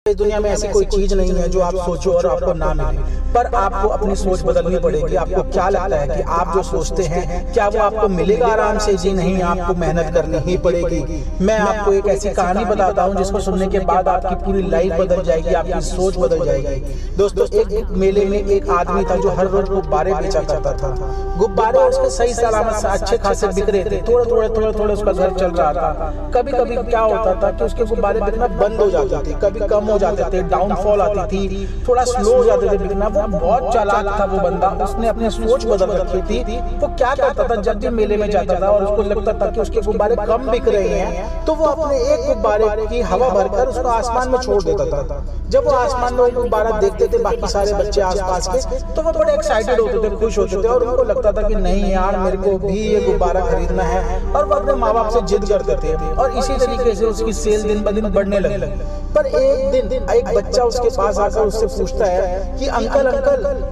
इस दुनिया में ऐसी कोई चीज नहीं है जो आप सोचो और आपको ना मिले, पर आपको अपनी सोच बदलनी पड़ेगी। आपको क्या लगता है कि आप जो सोचते हैं क्या वो आपको मिलेगा आराम से? जी नहीं, आपको मेहनत करनी ही पड़ेगी। मैं आपको एक ऐसी कहानी बताता हूँ जिसको सुनने के बाद आपकी पूरी लाइफ बदल जाएगी, आपकी सोच बदल जाएगी। दोस्तों, एक मेले में एक आदमी था जो हर रोज गुब्बारे बेचा करता था। गुब्बारे उसके सही सलामत से अच्छे खासे बिक रहे थे, थोड़े उसका घर चल रहा था। कभी कभी क्या होता था कि उसके गुब्बारे बिकना बंद हो जाते थे, कभी कम हो जाते थे, डाउनफॉल आती थी, थोड़ा स्लो हो जाते थे बिकना। वो बहुत चालाक था वो बंदा, उसने अपनी सोच बदल रखी थी। वो क्या करता था, जब भी मेले में जाता था और उसको लगता था कि उसके गुब्बारे कम बिक रहे हैं, तो वो अपने एक गुब्बारे की हवा भरकर उसको आसमान में छोड़ देता था। जब वो आसमान में गुब्बारा देखते थे बाकी सारे बच्चे आसपास के, तो वो बड़े एक्साइटेड होते थे, खुश होते थे और उनको लगता था कि नहीं यार, मेरे को भी ये गुब्बारा खरीदना है। और वो अपने माँ बाप से जिद करते थे और इसी तरीके से उसकी सेल दिन ब दिन बढ़ने लगी। पर एक दिन एक बच्चा उसके पास आकर उससे पूछता है कि अंकल,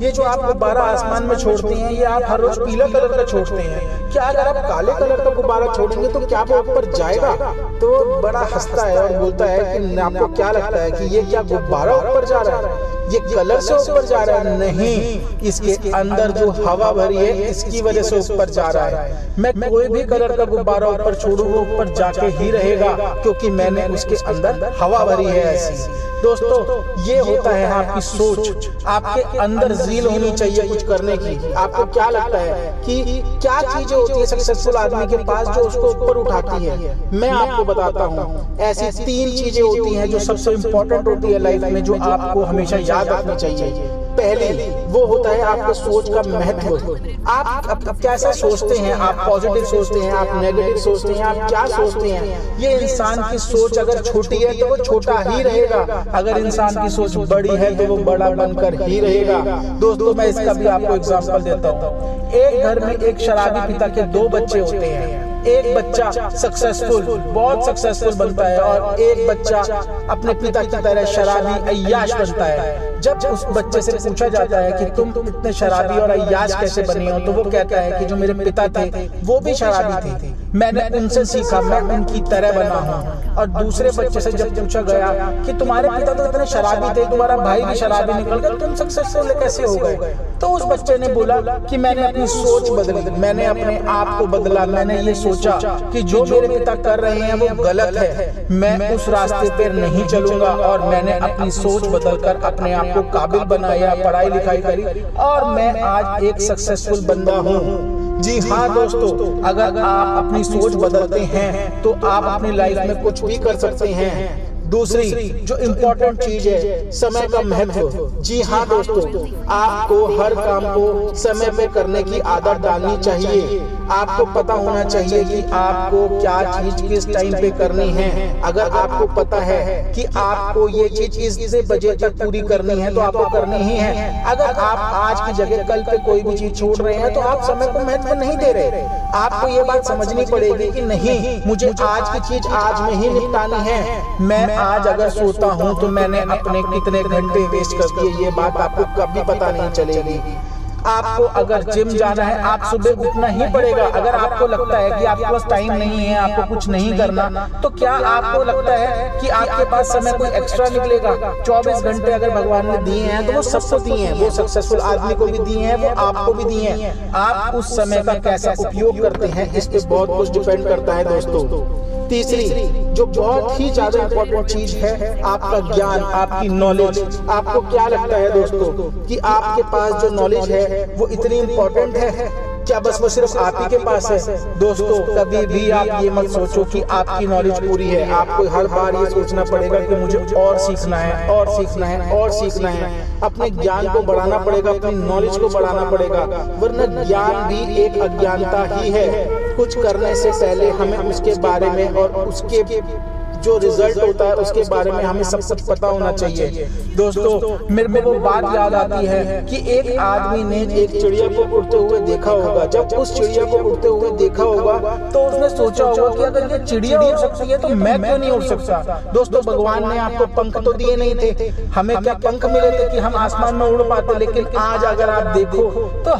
ये जो आप गुब्बारा आसमान में छोड़ते हैं, ये आप हर रोज पीला कलर का छोड़ते हैं, क्या अगर आप काले कलर का गुब्बारा छोड़ेंगे तो क्या वो ऊपर जाएगा? तो वो बड़ा हंसता है और बोलता है कि आपको क्या लगता है कि ये क्या गुब्बारा ऊपर जा रहा है? ये कलर से ऊपर जा रहा है? नहीं, इसके अंदर जो हवा भरी है इसकी वजह से ऊपर जा रहा है। मैं कोई भी कलर का गुब्बारा ऊपर छोड़ूं वो ऊपर जाके ही रहेगा, क्योंकि मैंने उसके अंदर हवा भरी है ऐसी। दोस्तों, ये होता है आपकी सोच। आपके अंदर ज़ील होनी चाहिए कुछ करने की। आपको क्या लगता है कि क्या चीजें होती है सक्सेसफुल आदमी के पास जो उसको ऊपर उठाती है? मैं आपको बताता हूँ, ऐसी 3 चीजें होती हैं जो सबसे इंपॉर्टेंट होती है लाइफ में, जो आपको हमेशा याद रखनी चाहिए। पहली वो होता है आपके सोच का महत्व। आप कैसा सोचते हैं? आप पॉजिटिव सोचते हैं, आप नेगेटिव सोचते हैं, आप क्या सोचते हैं? ये इंसान की सोच अगर छोटी है तो वो छोटा ही रहेगा, अगर इंसान की सोच बड़ी है तो वो बड़ा बनकर ही रहेगा। दोस्तों, मैं इसका भी आपको एग्जांपल देता हूँ। एक घर में एक शराबी पिता के 2 बच्चे होते हैं। एक बच्चा सक्सेसफुल, बहुत सक्सेसफुल बनता है और एक बच्चा अपने पिता की तरह शराबी अय्याश बनता है। जब उस बच्चे से पूछा जाता है कि तुम इतने शराबी और अय्याश कैसे बने हो, तो वो कहता है कि जो मेरे पिता थे वो भी शराबी थे, मैंने उनसे सीखा, मैं उनकी तरह बना हूँ। और दूसरे बच्चे से जब पूछा गया कि तुम्हारे पिता तो इतने शराबी थे, तुम्हारा भाई भी शराबी निकल गया, तुम सक्सेसफुल कैसे हो गए? तो उस बच्चे ने बोला कि मैंने अपनी सोच बदली, मैंने अपने आप को बदला, मैंने ये सोचा कि जो मेरे पिता कर रहे हैं वो गलत है, मैं उस रास्ते पर नहीं चलूंगा। और मैंने अपनी सोच बदलकर अपने आप को काबिल बनाया, पढ़ाई लिखाई करी और मैं आज एक सक्सेसफुल बंदा हूँ। जी हाँ दोस्तों, अगर आप अपनी सोच बदलते हैं तो आप अपनी लाइफ में कुछ भी कर सकते हैं। दूसरी जो इम्पोर्टेंट चीज है, समय का महत्व। जी हाँ दोस्तों, आपको हर काम को समय पे करने की आदत डालनी चाहिए। आपको पता होना चाहिए कि आपको क्या चीज किस टाइम पे करनी है। अगर आपको पता है कि आपको ये चीज इस बजे तक पूरी करनी है तो आपको करनी ही है। अगर आप आज की जगह कल पे कोई भी चीज छोड़ रहे हैं तो आप समय को महत्व नहीं दे रहे। आपको ये बात समझनी पड़ेगी कि नहीं, मुझे आज की चीज आज में ही निपटानी है। मैं आज अगर सोता हूँ तो मैंने अपने कितने घंटे वेस्ट कर दिए, ये बात आपको कभी पता नहीं चलेगी। आपको अगर जिम जाना है, आप सुबह उठना ही पड़ेगा। अगर आपको लगता है कि आपके पास टाइम नहीं है, आपको कुछ नहीं करना, तो क्या आपको लगता है कि आपके पास समय कोई एक्स्ट्रा निकलेगा? 24 घंटे अगर भगवान ने दिए हैं तो वो सबको दिए हैं, वो सक्सेसफुल आदमी को भी दिए हैं, वो आपको भी दिए हैं। आप उस समय का कैसा उपयोग करते हैं इस पे बहुत कुछ डिपेंड करता है दोस्तों। तीसरी जो बहुत ही ज्यादा इंपॉर्टेंट चीज है, आपका ज्ञान, आपकी नॉलेज। आपको क्या लगता है दोस्तों कि आपके पास जो नॉलेज है वो इतनी इंपॉर्टेंट है? क्या बस वो सिर्फ आप ही के पास है? दोस्तों, कभी भी आप ये मत सोचो कि आपकी नॉलेज पूरी है। आपको हर बार ये सोचना पड़ेगा कि मुझे और सीखना है, और सीखना है, और सीखना है। अपने ज्ञान को बढ़ाना पड़ेगा, अपनी नॉलेज को बढ़ाना पड़ेगा, वरना ज्ञान भी एक अज्ञानता ही है। कुछ करने से पहले हमें उसके बारे में और उसके जो रिजल्ट होता है उसके बारे में हमें सब कुछ पता होना चाहिए। दोस्तों, मेरे को वो बात याद आती है कि एक आदमी ने एक चिड़िया को उड़ते हुए देखा होगा। जब उस चिड़िया को उड़ते हुए देखा होगा तो उसने सोचा होगा कि अगर ये चिड़िया उड़ सकती है तो मैं क्यों नहीं उड़ सकता। दोस्तों, भगवान ने आपको पंख तो दिए नहीं थे, हमें क्या पंख मिले थे कि हम आसमान में उड़ पाते? लेकिन आज अगर आप देखो तो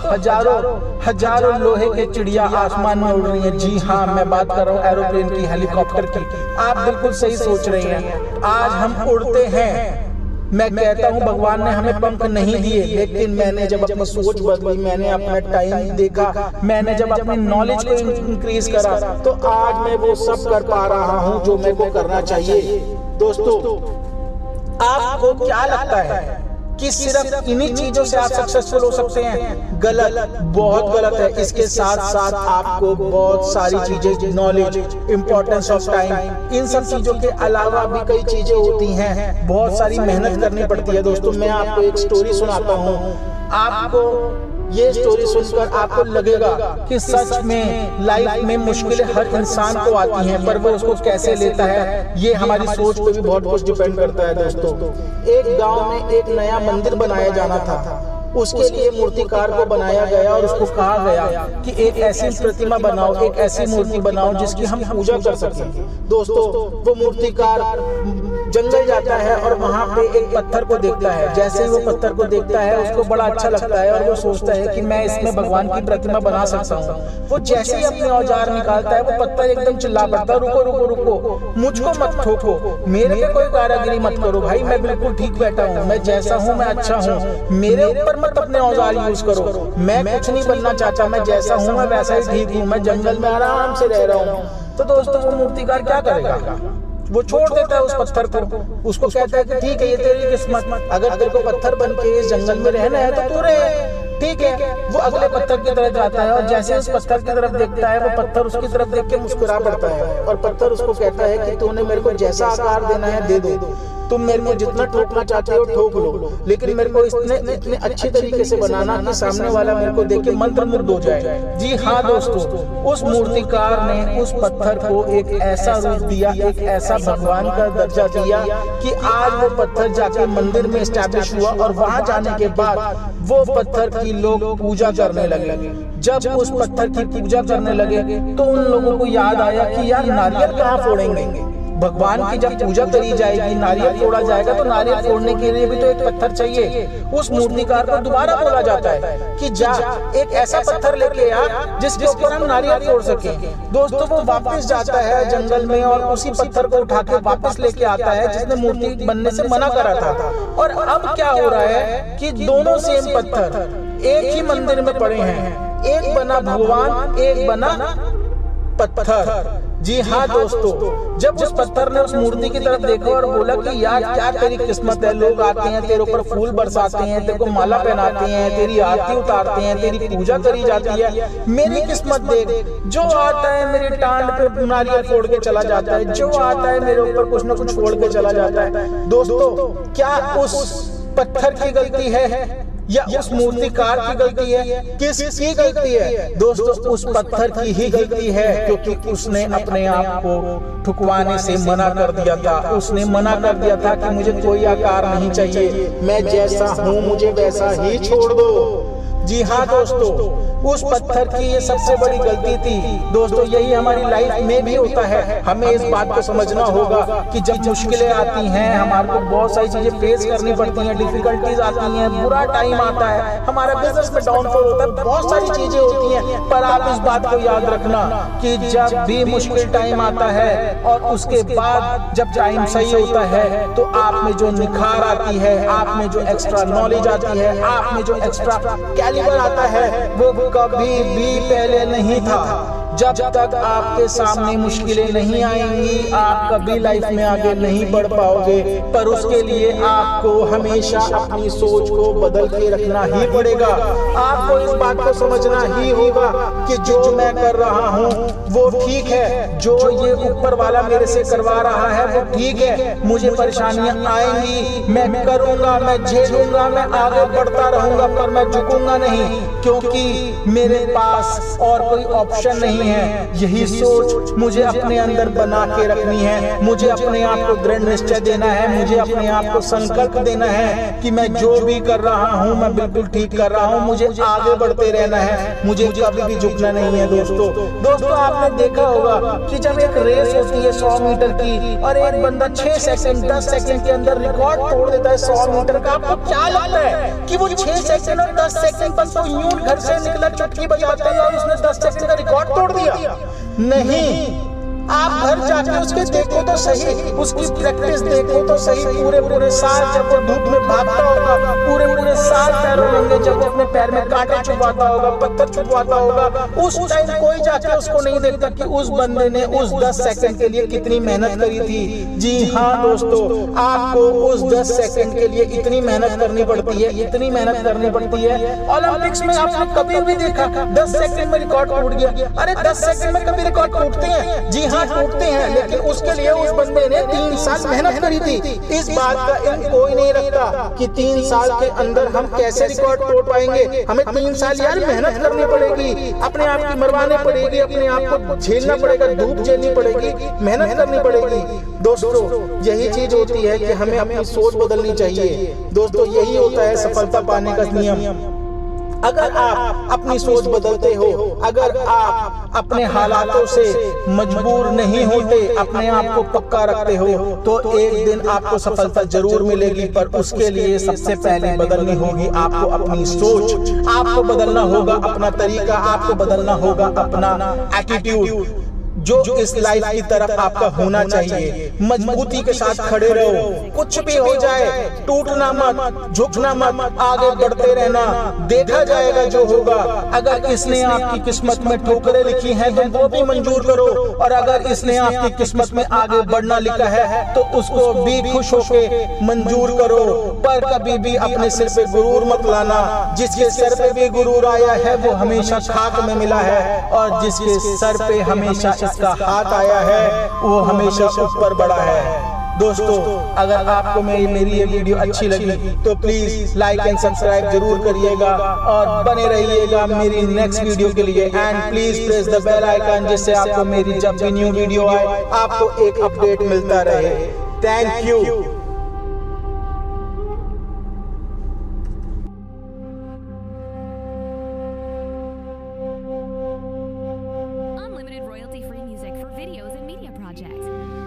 हजारों लोहे के चिड़िया आसमान में उड़ रही है। जी हाँ, मैं बात कर रहा हूँ एरोप्लेन की, हेलीकॉप्टर की। आप बिल्कुल सही सोच रहे हैं। आज हम उड़ते हैं, मैं कहता हूँ भगवान ने हमें पंख नहीं दिए, लेकिन मैंने जब अपनी सोच बदली, मैंने अपना टाइम देखा, मैंने जब अपनी नॉलेज को इंक्रीज करा, तो आज मैं वो सब कर पा रहा हूँ जो मेरे को करना चाहिए। दोस्तों, आपको क्या लगता है कि सिर्फ इन्हीं चीजों से आप सक्सेसफुल हो सकते हैं? गलत, बहुत गलत है। इसके साथ साथ आपको बहुत सारी चीजें, नॉलेज, इंपॉर्टेंस ऑफ टाइम, इन सब चीजों के अलावा भी कई चीजें होती हैं, बहुत सारी मेहनत करनी पड़ती है। दोस्तों, मैं आपको एक स्टोरी सुनाता हूँ। आपको ये स्टोरी सुनकर आपको लगेगा कि सच में लाइफ में मुश्किलें हर इंसान को आती हैं, पर वो उसको कैसे लेता है ये हमारी सोच पे भी बहुत कुछ डिपेंड करता है। दोस्तों, एक गांव में एक नया मंदिर बनाया जाना था। उसके लिए मूर्तिकार को बनाया गया और उसको कहा गया कि एक ऐसी प्रतिमा बनाओ, एक ऐसी मूर्ति बनाओ जिसकी हम पूजा कर सकें। दोस्तों, वो मूर्तिकार जंगल जाता है और वहाँ पे एक पत्थर को देखता है। जैसे ही वो पत्थर को देखता है उसको बड़ा अच्छा लगता है और वो सोचता है कि मैं इसमें भगवान की प्रतिमा बना सकता हूँ। वो जैसे ही अपने औजार निकालता है, वो पत्थर एकदम चिल्ला पड़ता है, रुको रुको रुको, मुझको मत ठोको, मेरे पे कोई कारागिरी मत करो भाई, मैं बिल्कुल ठीक बैठा हूँ, मैं जैसा हूँ मैं अच्छा हूँ, मेरे ऊपर मत अपने औजार यूज करो, मैं कुछ नहीं बनना चाहता, मैं जैसा हूँ मैं वैसा ही ठीक हूँ, मैं जंगल में आराम से रह रहा हूँ। तो दोस्तों, वो मूर्तिकार क्या करेगा? वो छोड़ देता है उस पत्थर को। उसको कहता है कि ठीक है, ये तेरी किस्मत, अगर तेरे को पत्थर बन के इस जंगल में रहना है तो तू रहे, ठीक है। वो अगले पत्थर की तरफ जाता है और जैसे उस पत्थर की तरफ देखता है, वो पत्थर उसकी तरफ देख के मुस्कुरा पड़ता है और पत्थर उसको कहता है कि तूने मेरे को जैसा आकार देना है दे दो, तुम मेरे को जितना ठोकना चाहते हो ठोक लो, लेकिन मेरे को इतने अच्छे तरीके से बनाना कि सामने वाला मेरे को देख के मंत्रमुग्ध हो जाए। जी हाँ दोस्तों, उस मूर्तिकार ने उस पत्थर को एक ऐसा रूप दिया, एक ऐसा भगवान का दर्जा दिया कि आज वो पत्थर जाके मंदिर में एस्टैब्लिश हुआ और वहां जाने के बाद वो पत्थर की लोग पूजा करने लगे। जब उस पत्थर की पूजा करने लगे तो उन लोगों को याद आया कि यार नारियल कहाँ फोड़ेंगे? भगवान की जब पूजा करी जाएगी, नारियल फोड़ा जाएगा, तो नारियल फोड़ने के लिए भी तो एक पत्थर चाहिए। उस मूर्तिकार को दोबारा बोला जाता है कि जा एक ऐसा पत्थर लेके आ जिसके ऊपर हम नारियल फोड़ सके। दोस्तों, वो वापस जाता है जंगल में और उसी पत्थर को उठा के वापस लेके आता है जिसने मूर्ति बनने से मना करा था। और अब क्या हो रहा है कि दोनों सेम पत्थर एक ही मंदिर में पड़े हैं, एक बना भगवान, एक बना पत्थर। जी हाँ दोस्तों, जब उस पत्थर ने उस मूर्ति की तरफ देखा और बोला कि यार क्या तेरी किस्मत है, लोग आते हैं तेरे ऊपर फूल बरसाते हैं, तेरे को माला पहनाते हैं, तेरी आरती उतारते हैं, तेरी पूजा करी जाती है, मेरी किस्मत देख, जो आता है मेरी टांड पे नारियल फोड़ के चला जाता है, जो आता है मेरे ऊपर कुछ न कुछ फोड़ के चला जाता है। दोस्तों, क्या उस पत्थर की गलती है या उस मूर्तिकार की गलती है? किसकी गलती है? दोस्तों, उस पत्थर की ही गलती है, क्योंकि उसने अपने आप को ठुकवाने से मना कर दिया था। उसने मना कर दिया था कि मुझे कोई आकार नहीं चाहिए, मैं जैसा हूँ मुझे वैसा ही छोड़ दो। जी हाँ दोस्तों, उस पत्थर की ये सबसे बड़ी गलती थी। दोस्तों, यही हमारी लाइफ में भी होता है। हमें इस बात को समझना होगा कि जब मुश्किलें आती हैं, हमारे को बहुत सारी चीजें फेस करनी पड़ती हैं, डिफिकल्टीज आती हैं, बुरा टाइम आता है, हमारा बिजनेस में डाउनफॉल होता है, बहुत सारी चीजें होती हैं। पर आप इस बात को याद रखना कि जब भी मुश्किल टाइम आता है और उसके बाद जब टाइम सही होता है तो आप में जो निखार आती है, आप में जो एक्स्ट्रा नॉलेज आती है, आप में जो एक्स्ट्रा कैलिबर आता है, वो कभी भी पहले नहीं था। जब तक आपके सामने मुश्किलें नहीं आएंगी, आप कभी लाइफ में आगे नहीं बढ़ पाओगे। पर उसके लिए आपको हमेशा अपनी सोच को बदल के रखना ही पड़ेगा। आपको इस बात को समझना ही होगा कि जो मैं कर रहा हूँ वो ठीक है, जो ये ऊपर वाला मेरे से करवा रहा है वो ठीक है। मुझे परेशानियां आएंगी, मैं करूंगा, मैं झेलूंगा, मैं आगे बढ़ता रहूंगा, पर मैं झुकूंगा नहीं, क्योंकि मेरे पास और कोई ऑप्शन नहीं है। यही सोच मुझे अपने अंदर बना के रखनी है। मुझे अपने आप को दृढ़ निश्चय देना है, मुझे अपने आप को संकल्प देना है कि मैं जो भी कर रहा हूँ मैं बिल्कुल ठीक कर रहा हूँ, मुझे आगे बढ़ते रहना है, मुझे कभी भी झुकना नहीं है। दोस्तों, आपने देखा होगा कि जब एक रेस होती है 100 मीटर की और एक बंदा 6 सेकंड 10 सेकंड के अंदर रिकॉर्ड तोड़ देता है 100 मीटर का, आपको क्या लगता है कि वो 6 सेकंड और 10 सेकंड बस वो यूं घर से निकला चुटकी बजाता है और उसने 10 सेकंड का रिकॉर्ड तोड़ दिया? नहीं, आप घर जाके उसके देखो तो सही, उसकी प्रैक्टिस देखो तो सही। पूरे साल जब वो धूप में भागता होगा, पूरे साल पैरों होंगे, जब वो अपने पैर में कांटे चुभवाता होगा, पत्थर चुभवाता होगा, उस टाइम कोई जाके उसको नहीं देखता कि उस बंदे ने उस 10 सेकंड के लिए कितनी मेहनत करी थी। जी हाँ दोस्तों, आपको उस 10 सेकंड के लिए इतनी मेहनत करनी पड़ती है, इतनी मेहनत करनी पड़ती है। ओलंपिक्स में आपने कभी भी देखा 10 सेकंड में रिकॉर्ड टूट गया? अरे 10 सेकंड में कभी रिकॉर्ड टूटते हैं? जी हाँ टूटते हैं, लेकिन उसके लिए उस बंदे ने 3 साल मेहनत करी थी। इस बात का इल्म कोई नहीं रखता कि 3 साल के अंदर हम कैसे रिकॉर्ड तोड़ पाएंगे। हमें 3 साल यार मेहनत करनी पड़ेगी, अपने आप की मरवानी पड़ेगी, अपने आप को झेलना पड़ेगा, धूप झेलनी पड़ेगी, मेहनत करनी पड़ेगी। दोस्तों यही चीज होती है कि हमें अपनी सोच बदलनी चाहिए। दोस्तों यही होता है सफलता पाने का नियम। अगर आप अपनी सोच बदलते हो, अगर आप अपने हालातों से मजबूर नहीं होते, अपने आप को पक्का रखते हो, तो एक दिन आपको सफलता जरूर मिलेगी। पर उसके लिए सबसे पहले बदलनी होगी आपको अपनी सोच, आपको बदलना होगा अपना तरीका, आपको बदलना होगा अपना एटीट्यूड, जो इस लाइफ की तरफ आपका होना चाहिए। मजबूती के साथ खड़े रहो, कुछ भी हो जाए टूटना मत, झुकना मत, आगे बढ़ते रहना, देखा जाएगा जो होगा। अगर इसने आपकी किस्मत में ठोकरें लिखी हैं तो वो भी मंजूर करो, और अगर इसने आपकी किस्मत में आगे बढ़ना लिखा है तो उसको भी खुश होके मंजूर करो। पर कभी भी अपने सिर पे गुरूर मत लाना। जिसके सर पे भी गुरूर आया है वो हमेशा खाक में मिला है, और जिसके सर पे हमेशा इसका हाथ आया है वो हमेशा ऊपर बढ़ा है। दोस्तों अगर आपको मेरी ये वीडियो अच्छी लगी तो प्लीज लाइक एंड सब्सक्राइब जरूर करिएगा, और बने रहिएगा मेरी नेक्स्ट वीडियो के लिए। And please press the bell icon, जिससे आपको मेरी जब भी न्यू वीडियो आए आपको एक अपडेट मिलता रहे। Thank you. Unlimited royalty-free music for videos and media projects.